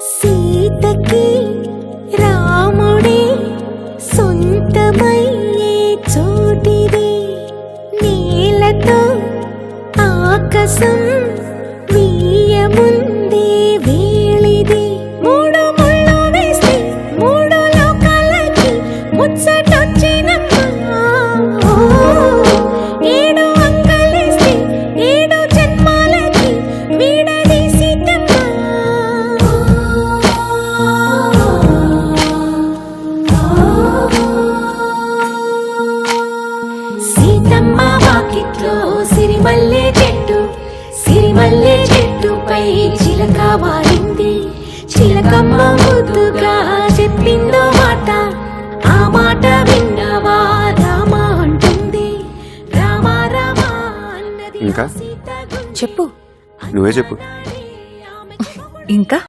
సీతకి రాముడే సొంతమయ్యే చోటిది, నేలతో ఆకాశం వీయముందే వేళిది. మూడు ముళ్ళు వేస్తే మూడు లోకాలకి ముచ్చటొచ్చినమ్మా. ఏడు అంగలేస్తే ఏడు జన్మాలకి వీడదీసిటమ్మా. సీతమ్మ వాకిట్లో సిరిమల్లె చెట్టు, సిరిమల్లె చెట్టుపై చిలక వారింది. చిలకమ్మ ముద్దుగా చెప్పిందో మాట, ఆ మాట విన్నవా రామ అంటుంది. రామ రామ అన్నది ఇంకా? సీత చెప్పు నువ్వే చెప్పు. ఇంకా